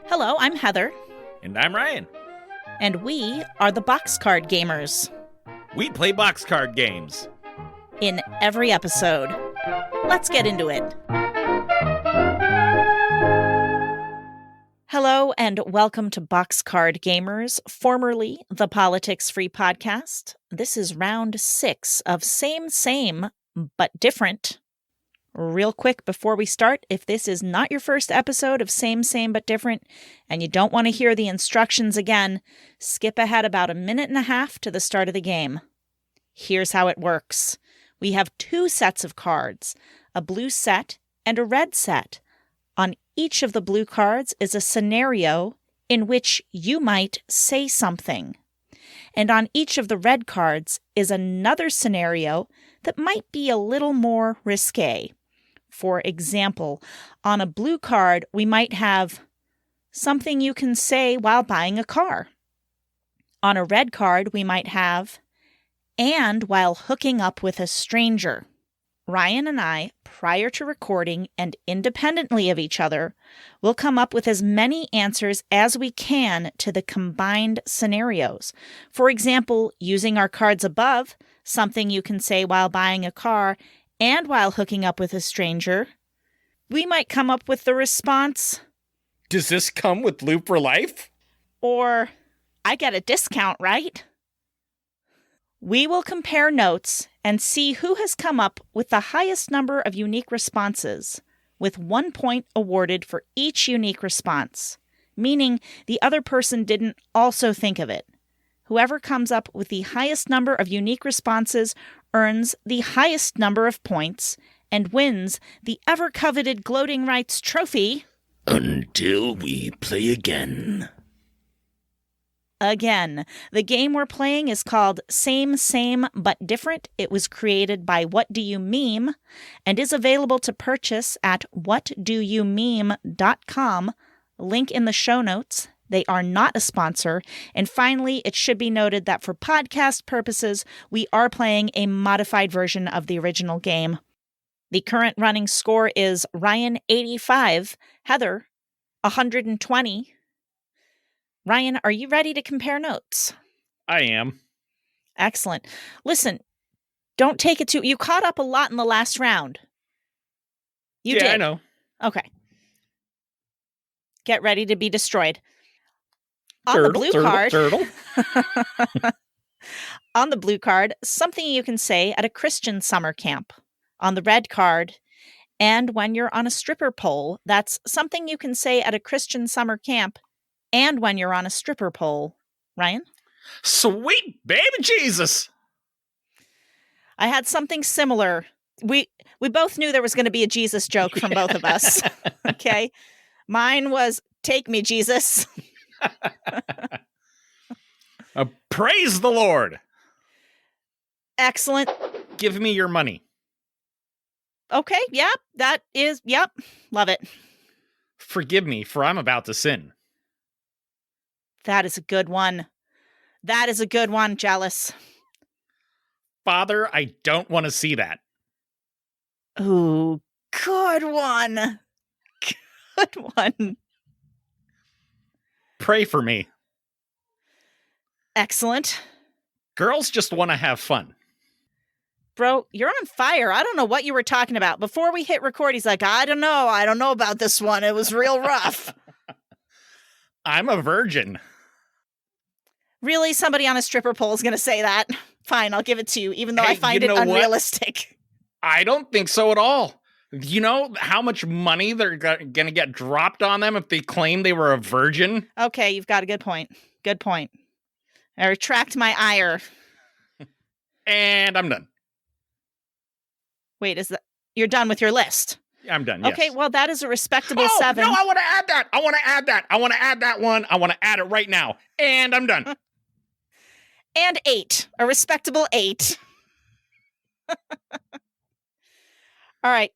Hello, I'm Heather, And I'm Ryan. and we are the Boxcard Gamers. We play box card games. In every episode. Let's get into it. Hello, and welcome to Boxcard Gamers, formerly the Politics Free Podcast. This is round 6 of Same, but Different. Real quick before we start, if this is not your first episode of Same, but Different, and you don't want to hear the instructions again, skip ahead about a minute and a half to the start of the game. Here's how it works. We have 2 sets of cards, a blue set and a red set. On each of the blue cards is a scenario in which you might say something. And on each of the red cards is another scenario that might be a little more risque. For example, on a blue card, we might have something you can say while buying a car. On a red card, we might have and while hooking up with a stranger. Ryan and I, prior to recording and independently of each other, will come up with as many answers as we can to the combined scenarios. For example, using our cards above, something you can say while buying a car and while hooking up with a stranger, we might come up with the response, Does this come with Loop for Life? or I get a discount, right? We will compare notes and see who has come up with the highest number of unique responses, with 1 point awarded for each unique response, meaning the other person didn't also think of it. Whoever comes up with the highest number of unique responses earns the highest number of points and wins the ever-coveted Gloating Rights trophy. Until we play again. Again, the game we're playing is called Same, but Different. It was created by What Do You Meme and is available to purchase at whatdoyoumeme.com. Link in the show notes. They are not a sponsor. And finally, it should be noted that for podcast purposes, we are playing a modified version of the original game. The current running score is Ryan 85, Heather 120. Ryan, are you ready to compare notes? I am. Excellent. Listen, don't take it too... You caught up a lot in the last round. You did. I know. Okay. Get ready to be destroyed. On the blue card... On the blue card, something you can say at a Christian summer camp. On the red card, and when you're on a stripper pole, that's something you can say at a Christian summer camp and when you're on a stripper pole. Ryan? Sweet baby Jesus! I had something similar. We both knew there was going to be a Jesus joke from both of us. Okay? Mine was, take me, Jesus. Praise the Lord! Excellent. Give me your money. Okay, yep, love it. Forgive me, for I'm about to sin. That is a good one. Jealous. Father, I don't want to see that. Ooh, good one. Good one. Pray for me. Excellent. Girls just want to have fun. Bro, you're on fire. I don't know what you were talking about. Before we hit record, he's like, I don't know about this one. It was real rough. I'm a virgin. Really? Somebody on a stripper pole is going to say that? Fine, I'll give it to you, even though Hey, I find you it know what? unrealistic. I don't think so at all. You know how much money they're going to get dropped on them if they claim they were a virgin? Okay, you've got a good point. Good point. I retract my ire. And I'm done. Wait, you're done with your list? I'm done, yes. Okay, well, that is a respectable 7. No, I want to add that. I want to add that one. I want to add it right now. And I'm done. And 8. A respectable 8. All right.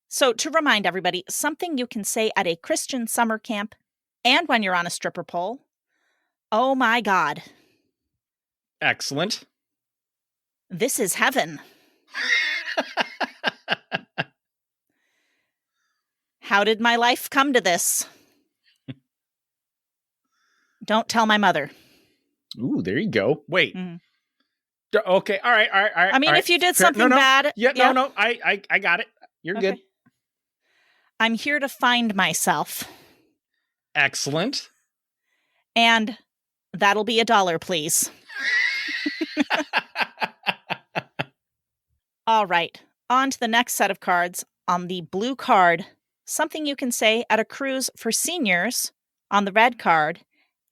So to remind everybody, something you can say at a Christian summer camp and when you're on a stripper pole. Oh my God. Excellent. This is heaven. How did my life come to this? Don't tell my mother. Ooh, there you go. Wait. Mhm. Okay. All right. I mean, if you did Fair- something no. bad. Yeah. No. I got it. You're good. Okay. I'm here to find myself. Excellent. And that'll be $1, please. All right. On to the next set of cards. On the blue card, something you can say at a cruise for seniors. On the red card,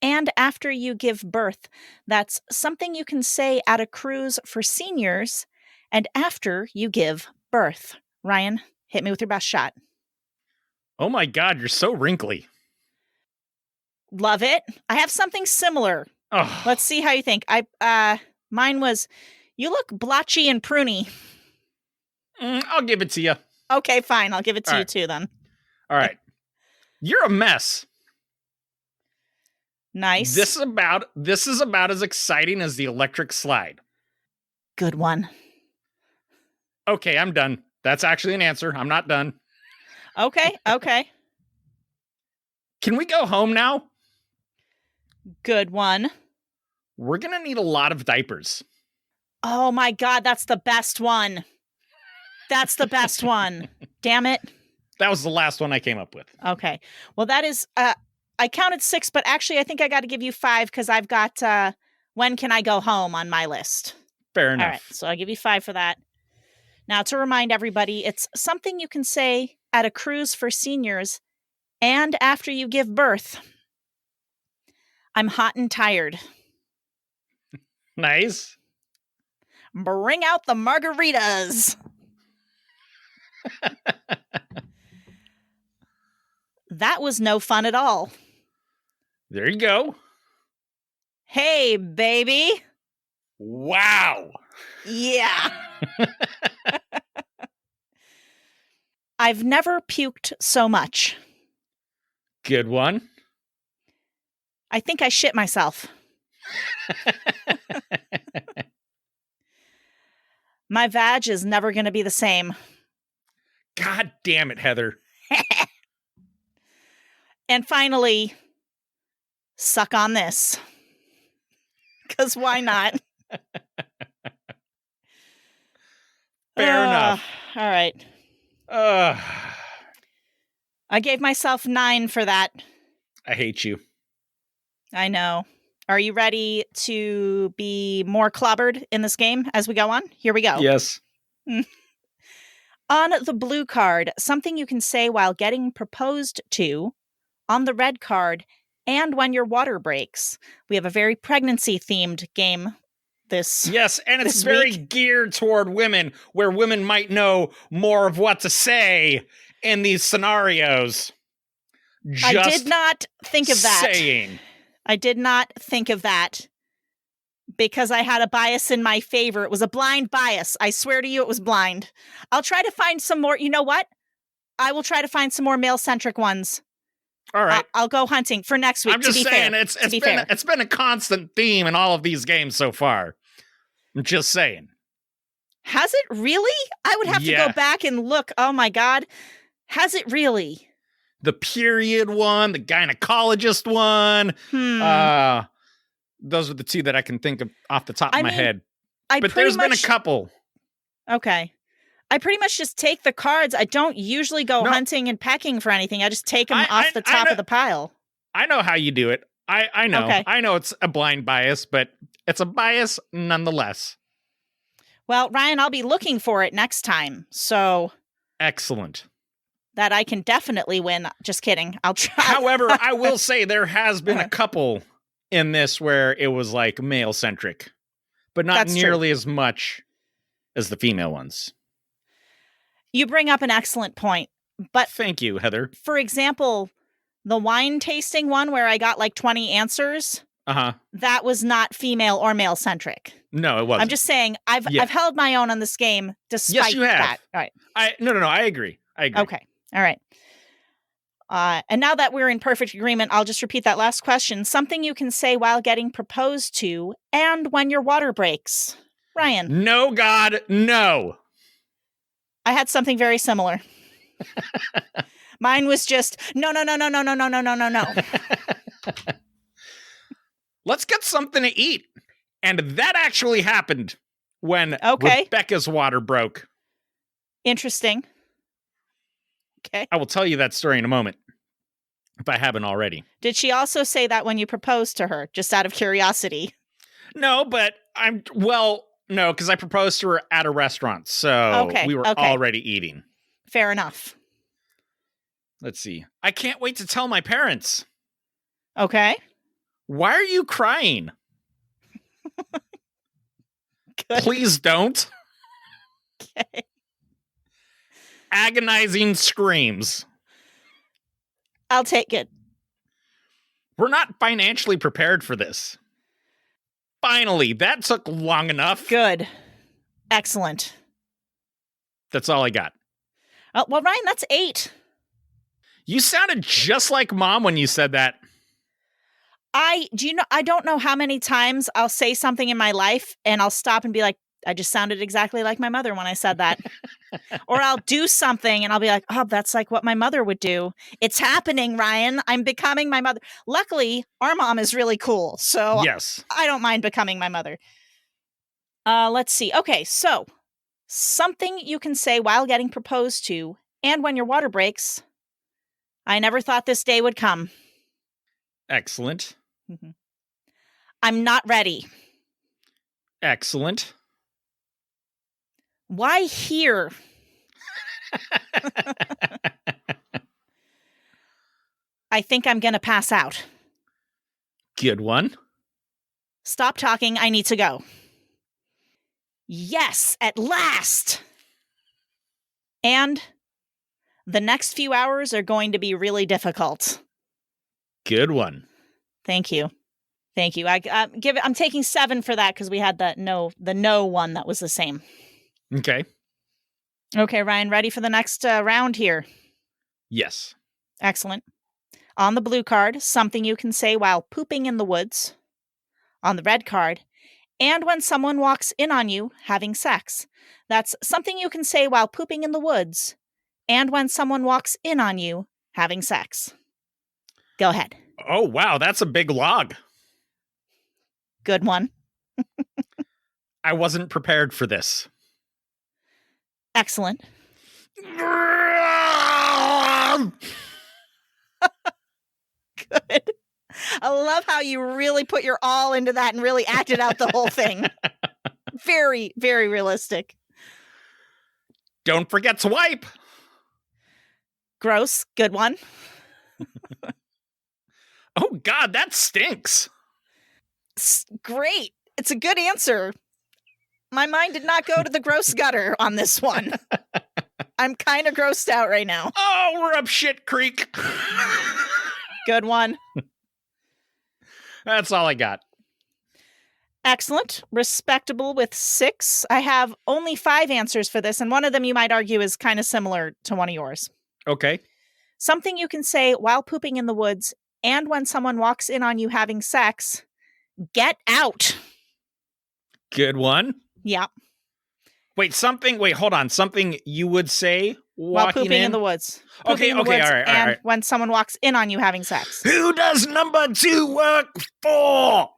and after you give birth. That's something you can say at a cruise for seniors and after you give birth. Ryan, hit me with your best shot. Oh my God, you're so wrinkly. Love it. I have something similar. Oh, Let's see how you think. Mine was, you look blotchy and pruny. I'll give it to you. Okay, fine. I'll give it to All you right. too then. All right. You're a mess. Nice. This is about as exciting as the electric slide. Good one. Okay, I'm done. That's actually an answer. I'm not done. Okay. Can we go home now? Good one. We're going to need a lot of diapers. Oh my God, that's the best one. That's the best one. Damn it. That was the last one I came up with. Okay. Well, that is, I counted 6, but actually I think I got to give you 5 because I've got, when can I go home on my list. Fair enough. All right. So I'll give you 5 for that. Now, to remind everybody, it's something you can say at a cruise for seniors and after you give birth. I'm hot and tired. Nice. Bring out the margaritas. That was no fun at all. There you go. Hey, baby. Wow. Yeah. I've never puked so much. Good one. I think I shit myself. My vag is never going to be the same. God damn it, Heather. And finally, suck on this. Because why not? Fair enough. All right. I gave myself 9 for that. I hate you. I know. Are you ready to be more clobbered in this game as we go on? Here we go. Yes. On the blue card, something you can say while getting proposed to. On the red card, and when your water breaks. We have a very pregnancy-themed game this. Yes, and it's this very week. geared toward women, where women might know more of what to say in these scenarios. I did not think of that. Saying. I did not think of that because I had a bias in my favor. It was a blind bias. I swear to you, it was blind. I'll try to find some more. You know what? I will try to find some more male-centric ones. All right. I'll go hunting for next week. I'm just to be saying fair. it's been a constant theme in all of these games so far. I'm just saying. Has it really? I would have to go back and look. Oh my God. Has it really? The period one, the gynecologist one. Those are the two that I can think of off the top of my head. But there's been a couple. Okay. I pretty much just take the cards. I don't usually go hunting and pecking for anything. I just take them off the top of the pile. I know how you do it. I know. Okay. I know it's a blind bias, but it's a bias nonetheless. Well, Ryan, I'll be looking for it next time. So excellent. That I can definitely win. Just kidding. I'll try. However, I will say there has been a couple in this where it was like male-centric, but not nearly as much as the female ones. You bring up an excellent point. But thank you, Heather. For example, the wine tasting one where I got like 20 answers. That was not female or male-centric. No, it wasn't. I'm just saying I've held my own on this game despite yes, you have. that. All right. No, I agree. Okay. All right. And now that we're in perfect agreement, I'll just repeat that last question. Something you can say while getting proposed to and when your water breaks. Ryan. No, God, no. I had something very similar. Mine was just no. something to eat. And that actually happened when Rebecca's water broke. Interesting. Okay. I will tell you that story in a moment, if I haven't already. Did she also say that when you proposed to her, just out of curiosity? No, but no, because I proposed to her at a restaurant, so we were already eating. Fair enough. Let's see. I can't wait to tell my parents. Okay. Why are you crying? Please don't. Okay. Agonizing screams. I'll take it. We're not financially prepared for this. Finally, that took long enough. Good. Excellent. That's all I got. Oh, well, Ryan, that's 8. You sounded just like Mom when you said that. I don't know how many times I'll say something in my life and I'll stop and be like, I just sounded exactly like my mother when I said that. Or I'll do something and I'll be like, oh, that's like what my mother would do. It's happening, Ryan. I'm becoming my mother. Luckily, our mom is really cool. So yes, I don't mind becoming my mother. Let's see. Okay, so something you can say while getting proposed to and when your water breaks. I never thought this day would come. Excellent. Mm-hmm. I'm not ready. Excellent. Why here? I think I'm going to pass out. Good one. Stop talking. I need to go. Yes, at last. And the next few hours are going to be really difficult. Good one. Thank you. Thank you. I'm taking 7 for that because we had the no one that was the same. Okay. Okay, Ryan, ready for the next round here? Yes. Excellent. On the blue card, something you can say while pooping in the woods. On the red card, and when someone walks in on you having sex. That's something you can say while pooping in the woods, and when someone walks in on you having sex. Go ahead. Oh, wow, that's a big log. Good one. I wasn't prepared for this. Excellent. Good. I love how you really put your all into that and really acted out the whole thing. Very, very realistic. Don't forget to wipe. Gross. Good one. Oh, God, that stinks. Great. It's a good answer. My mind did not go to the gross gutter on this one. I'm kind of grossed out right now. Oh, we're up shit creek. Good one. That's all I got. Excellent. Respectable with 6. I have only 5 answers for this, and one of them you might argue is kind of similar to one of yours. Okay. Something you can say while pooping in the woods and when someone walks in on you having sex. Get out. Good one. Yeah. Wait, hold on. Something you would say while pooping in the woods. Okay, all right. And when someone walks in on you having sex. Who does number 2 work for?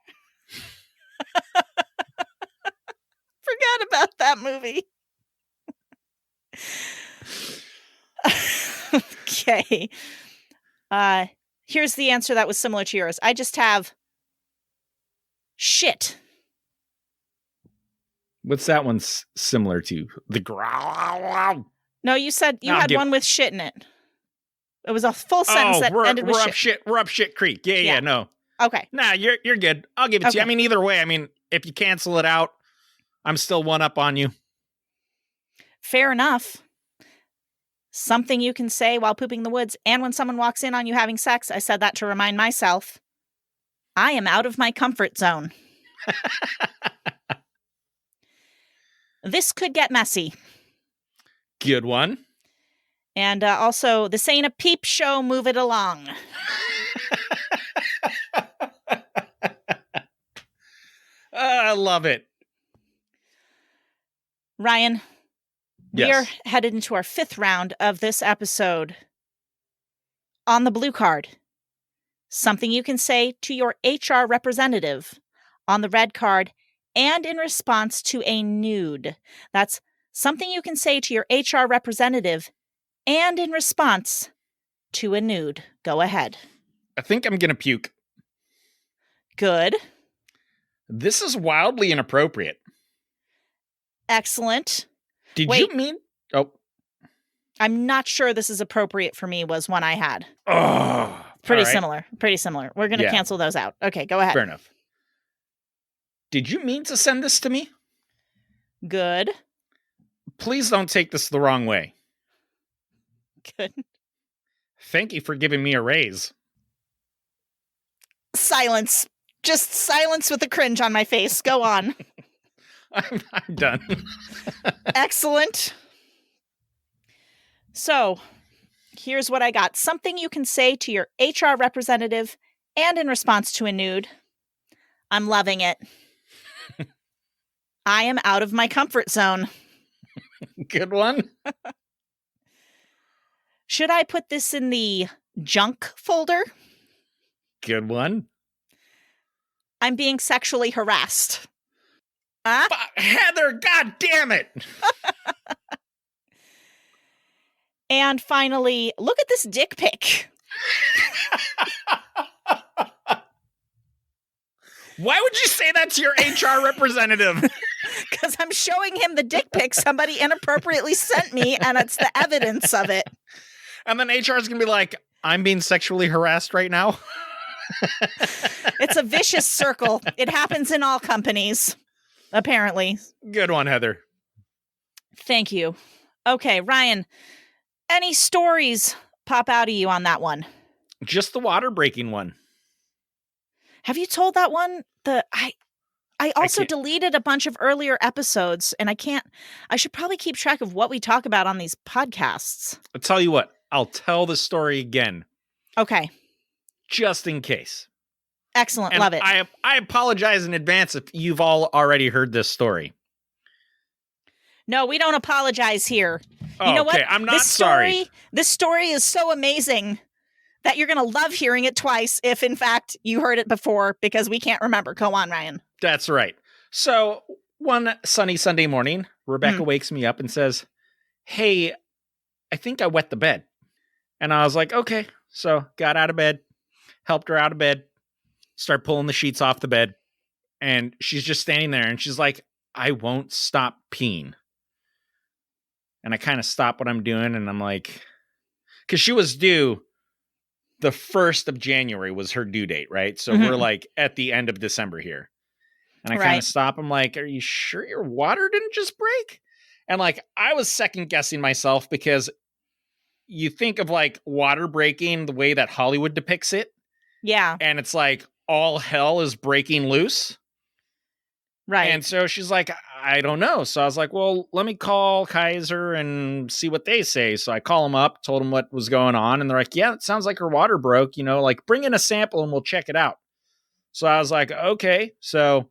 Forgot about that movie. Okay. Here's the answer that was similar to yours. I just have shit. What's that one similar to? The growl. No, you said you had one with shit in it. It was a full sentence that ended with shit. We're up shit creek. Yeah, no. Okay. Nah, you're good. I'll give it to you. I mean, either way, if you cancel it out, I'm still one up on you. Fair enough. Something you can say while pooping in the woods and when someone walks in on you having sex. I said that to remind myself, I am out of my comfort zone. This could get messy. Good one. And also, this ain't a peep show, move it along. I love it. Ryan, yes. We are headed into our 5th round of this episode. On the blue card, something you can say to your HR representative. on the red card and in response to a nude. That's something you can say to your HR representative and in response to a nude. Go ahead. I think I'm going to puke. Good. This is wildly inappropriate. Excellent. Did you mean... Oh. I'm not sure this is appropriate for me was one I had. Oh. Pretty similar. Pretty similar. We're going to cancel those out. Okay, go ahead. Fair enough. Did you mean to send this to me? Good. Please don't take this the wrong way. Good. Thank you for giving me a raise. Silence. Just silence with a cringe on my face. Go on. I'm done. Excellent. So, here's what I got. Something you can say to your HR representative and in response to a nude. I'm loving it. I am out of my comfort zone. Good one. Should I put this in the junk folder? Good one. I'm being sexually harassed. Huh? Heather, god damn it! And finally, look at this dick pic. Why would you say that to your HR representative? Because I'm showing him the dick pic somebody inappropriately sent me, and it's the evidence of it. And then HR is going to be like, I'm being sexually harassed right now. It's a vicious circle. It happens in all companies, apparently. Good one, Heather. Thank you. Okay, Ryan, any stories pop out of you on that one? Just the water breaking one. Have you told that one? I also deleted a bunch of earlier episodes, and I should probably keep track of what we talk about on these podcasts. I'll tell you what, I'll tell the story again. Okay. Just in case. Excellent. And love it. I apologize in advance if you've all already heard this story. No, we don't apologize here. Oh, you know what? I'm not sorry. This story is so amazing that you're going to love hearing it twice if, in fact, you heard it before, because we can't remember. Go on, Ryan. That's right. So one sunny Sunday morning, Rebecca wakes me up and says, hey, I think I wet the bed. And I was like, okay. So got out of bed, helped her out of bed, start pulling the sheets off the bed. And she's just standing there and she's like, I won't stop peeing. And I kind of stop what I'm doing. And I'm like, because she was due the 1st of January was her due date, right? So we're like at the end of December here. And I kind of stop. I'm like, are you sure your water didn't just break? And like, I was second guessing myself because you think of like water breaking the way that Hollywood depicts it. Yeah. And it's like all hell is breaking loose. Right. And so she's like, I don't know. So I was like, well, let me call Kaiser and see what they say. So I call them up, told them what was going on. And they're like, yeah, it sounds like her water broke, like bring in a sample and we'll check it out. So I was like, okay. So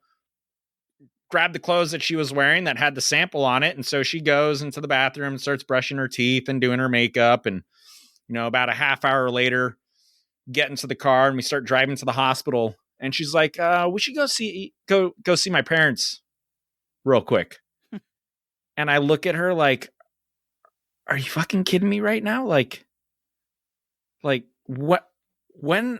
grabbed the clothes that she was wearing that had the sample on it. And so she goes into the bathroom and starts brushing her teeth and doing her makeup. And, about a half hour later, get into the car and we start driving to the hospital. And she's like, we should go see my parents real quick. And I look at her like, are you fucking kidding me right now? Like what, when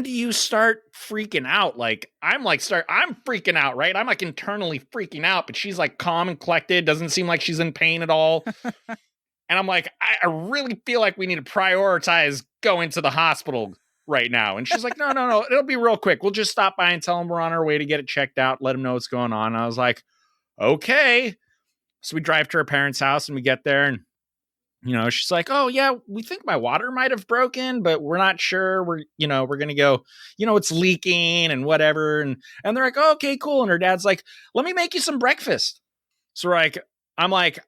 do you start freaking out? Like, I'm freaking out, right? I'm like internally freaking out, but she's like calm and collected. Doesn't seem like she's in pain at all. And I'm like, I really feel like we need to prioritize going to the hospital right now. And she's like, no, it'll be real quick. We'll just stop by and tell them we're on our way to get it checked out. Let them know what's going on. And I was like, okay. So we drive to her parents' house and we get there and, she's like, oh yeah, we think my water might have broken, but we're not sure. We're going to go, it's leaking and whatever. And they're like, oh, okay, cool. And her dad's like, let me make you some breakfast. So I'm like,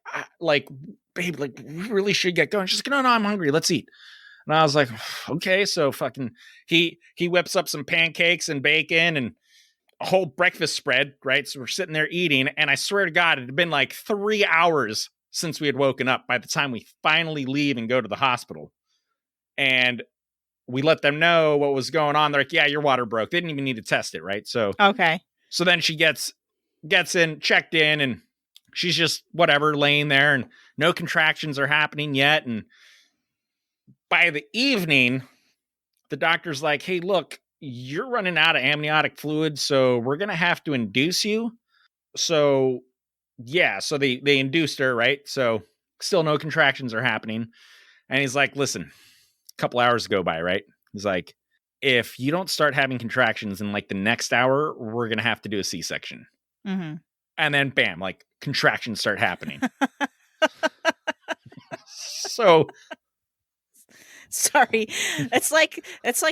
babe, like we really should get going. She's like, no, I'm hungry. Let's eat. And I was like, okay. So fucking, he whips up some pancakes and bacon and a whole breakfast spread, right? So we're sitting there eating. And I swear to God, it had been like 3 hours since we had woken up by the time we finally leave and go to the hospital. And we let them know what was going on. They're like, yeah, your water broke. They didn't even need to test it, right? So then she gets in, checked in, and she's just whatever, laying there, and no contractions are happening yet. And by the evening, the doctor's like, hey, look, you're running out of amniotic fluid, so we're going to have to induce you. So, yeah, so they induced her, right? So still no contractions are happening. And he's like, listen, a couple hours go by, right? He's like, if you don't start having contractions in like the next hour, we're going to have to do a C-section. Mm-hmm. And then bam, like contractions start happening. So sorry. It's like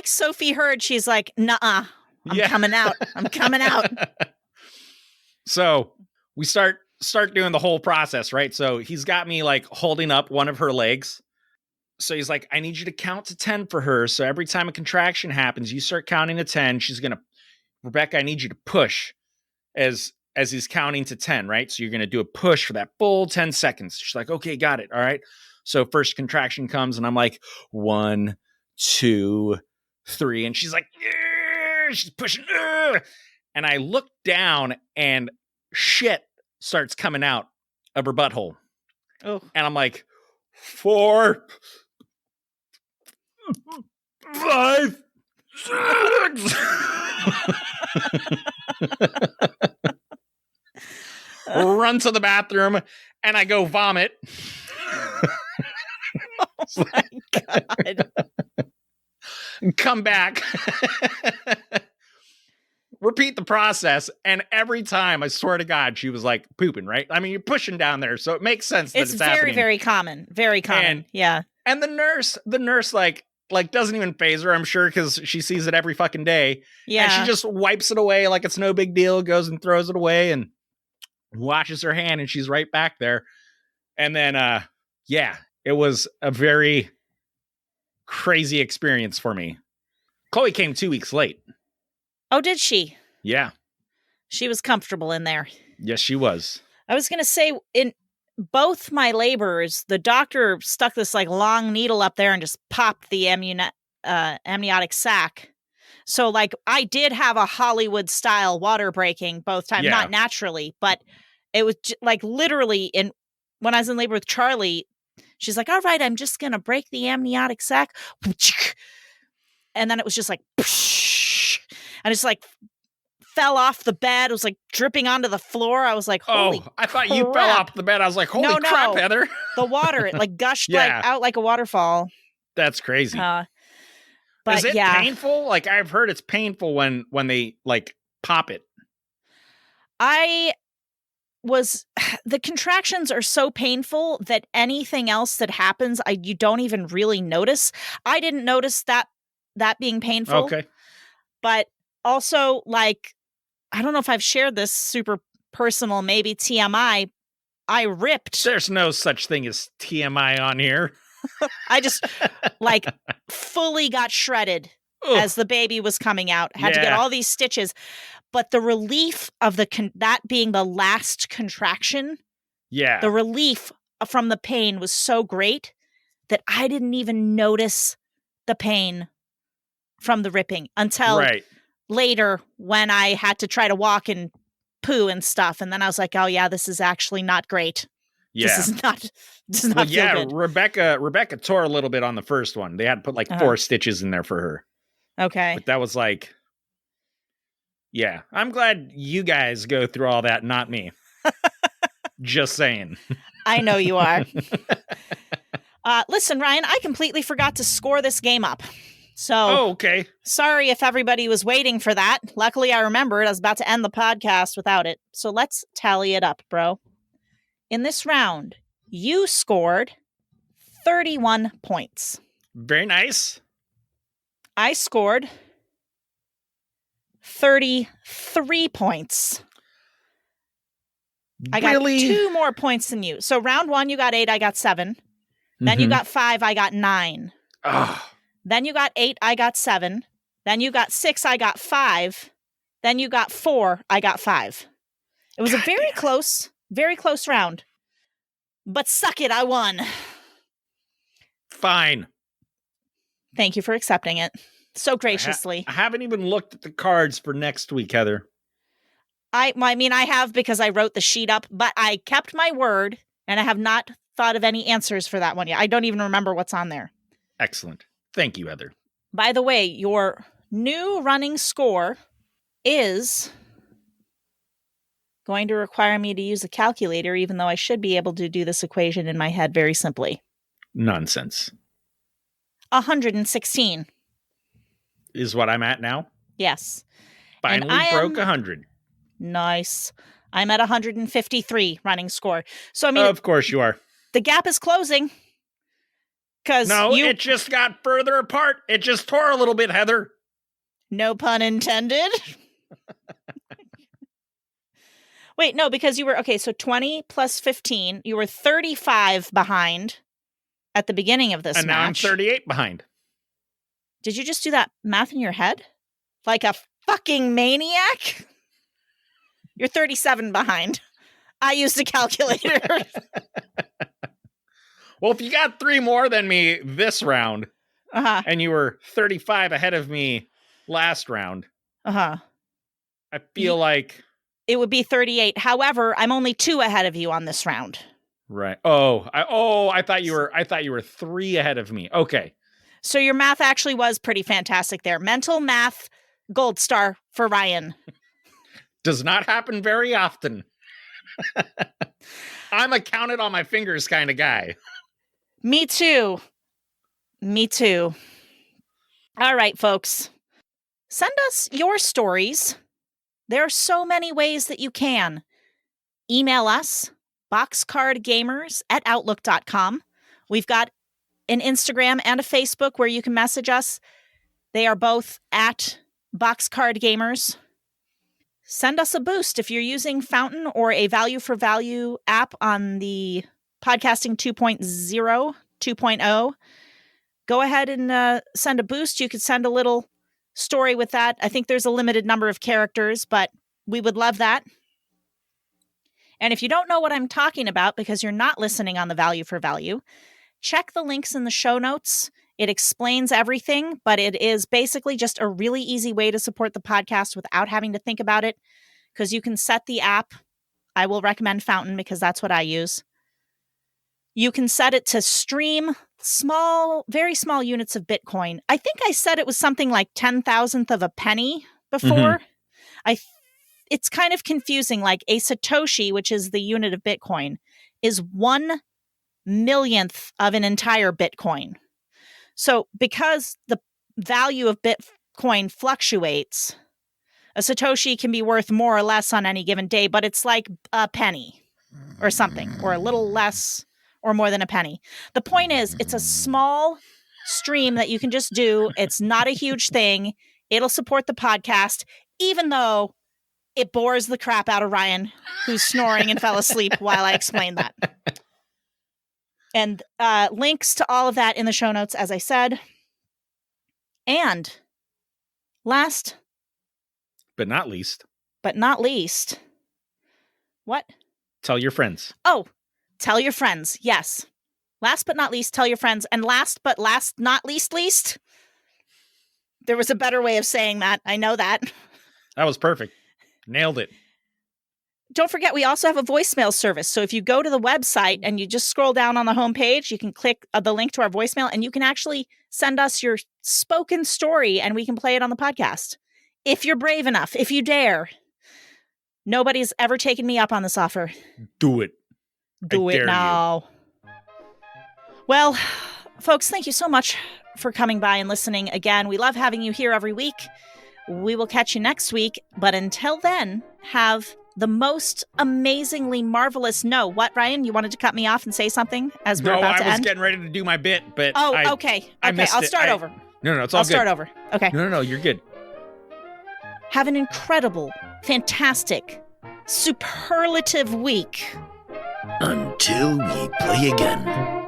Sophie Hurd. She's like, nuh-uh, I'm coming out. I'm coming out. So we start doing the whole process, right? So he's got me like holding up one of her legs. So he's like, I need you to count to 10 for her. So every time a contraction happens, you start counting to 10. Rebecca, I need you to push as he's counting to 10, right? So you're going to do a push for that full 10 seconds. She's like, okay, got it. All right. So first contraction comes and I'm like, 1, 2, 3. And she's like, she's pushing. And I look down and shit starts coming out of her butthole. Oh. And I'm like, 4, 5, 6. Run to the bathroom and I go vomit. Oh my God. Come back. Repeat the process. And every time, I swear to God, she was like pooping, right? I mean, you're pushing down there, so it makes sense that it's very, happening. very common. Very common. And, yeah. And the nurse like doesn't even phase her, I'm sure, because she sees it every fucking day. Yeah. And she just wipes it away like it's no big deal, goes and throws it away and washes her hand, and she's right back there. And then, it was a very crazy experience for me. Chloe came 2 weeks late. Oh, did she? Yeah. She was comfortable in there. Yes, she was. I was going to say, in both my labors, the doctor stuck this like long needle up there and just popped the amniotic sac. So like I did have a Hollywood style water breaking both times, not naturally, but it was like literally when I was in labor with Charlie, she's like, all right, I'm just going to break the amniotic sac. And then it was just like, and it's like fell off the bed. It was like dripping onto the floor. I was like, holy I thought crap. You fell off the bed. I was like, holy crap, Heather. The water, it like gushed out like a waterfall. That's crazy. But is it painful? Like I've heard it's painful when they like pop it. The contractions are so painful that anything else that happens, you don't even really notice. I didn't notice that being painful. Okay. But also, like, I don't know if I've shared this, super personal, maybe TMI. I ripped. There's no such thing as TMI on here. I just like fully got shredded as the baby was coming out. Had to get all these stitches. But the relief of that being the last contraction, the relief from the pain was so great that I didn't even notice the pain from the ripping until later when I had to try to walk and poo and stuff. And then I was like, oh yeah, this is actually not great. Yeah. This is not feel good. Rebecca tore a little bit on the first one. They had to put like 4 stitches in there for her. Okay. But that was like, yeah, I'm glad you guys go through all that, not me. Just saying. I know you are. Listen, Ryan, I completely forgot to score this game up. So, okay. Sorry if everybody was waiting for that. Luckily, I remembered. I was about to end the podcast without it. So let's tally it up, bro. In this round, you scored 31 points. Very nice. I scored 33 points. I got 2 more points than you. So round 1, you got 8, I got 7. Then you got 5, I got 9. Then you got 8, I got 7. Then you got 6, I got 5. Then you got 4, I got 5. It was a very close round. But suck it, I won. Fine. Thank you for accepting it so graciously. I haven't even looked at the cards for next week, Heather. I have because I wrote the sheet up, but I kept my word, and I have not thought of any answers for that one yet. I don't even remember what's on there. Excellent. Thank you, Heather. By the way, your new running score is going to require me to use a calculator, even though I should be able to do this equation in my head very simply. Nonsense. 116. Is what I'm at now? Yes. Finally broke 100. Nice. I'm at 153 running score. So, I mean, of course you are. The gap is closing. No, it just got further apart. It just tore a little bit, Heather. No pun intended. Wait, no, because you were, okay, so 20 plus 15, you were 35 behind at the beginning of this match. And now I'm 38 behind. Did you just do that math in your head? Like a fucking maniac? You're 37 behind. I used a calculator. Well, if you got 3 more than me this round, and you were 35 ahead of me last round, I feel like it would be 38. However, I'm only 2 ahead of you on this round. Right. I thought you were 3 ahead of me. Okay. So your math actually was pretty fantastic there. Mental math gold star for Ryan. Does not happen very often. I'm a count it on my fingers kind of guy. Me too. All right, folks. Send us your stories. There are so many ways that you can. Email us, boxcardgamers@outlook.com. We've got an Instagram and a Facebook where you can message us. They are both at boxcardgamers. Send us a boost if you're using Fountain or a Value for Value app on the Podcasting 2.0. Go ahead and send a boost. You could send a little story with that. I think there's a limited number of characters, but we would love that. And if you don't know what I'm talking about because you're not listening on the Value for Value, check the links in the show notes. It explains everything, but it is basically just a really easy way to support the podcast without having to think about it, because you can set the app. I will recommend Fountain because that's what I use. You can set it to stream very small units of Bitcoin. I think I said it was something like 10,000th of a penny before. It's kind of confusing. Like a Satoshi, which is the unit of Bitcoin, is 1/1,000,000th of an entire Bitcoin. So because the value of Bitcoin fluctuates, a Satoshi can be worth more or less on any given day, but it's like a penny or something, or a little less or more than a penny. The point is, it's a small stream that you can just do. It's not a huge thing. It'll support the podcast, even though it bores the crap out of Ryan, who's snoring and fell asleep while I explained that. And links to all of that in the show notes, as I said. And last but not least. What? Tell your friends. Oh, tell your friends. Yes. Last but not least, tell your friends. And last not least. There was a better way of saying that. I know that. That was perfect. Nailed it. Don't forget, we also have a voicemail service. So if you go to the website and you just scroll down on the homepage, you can click the link to our voicemail and you can actually send us your spoken story and we can play it on the podcast. If you're brave enough, if you dare. Nobody's ever taken me up on this offer. Do it. Do it now. Well, folks, thank you so much for coming by and listening again. We love having you here every week. We will catch you next week. But until then, have the most amazingly marvelous... No, what, Ryan? You wanted to cut me off and say something as we're about to end? No, I was getting ready to do my bit, but okay. I missed I'll start over. No, it's all good. I'll start over. Okay. No, you're good. Have an incredible, fantastic, superlative week. Until we play again.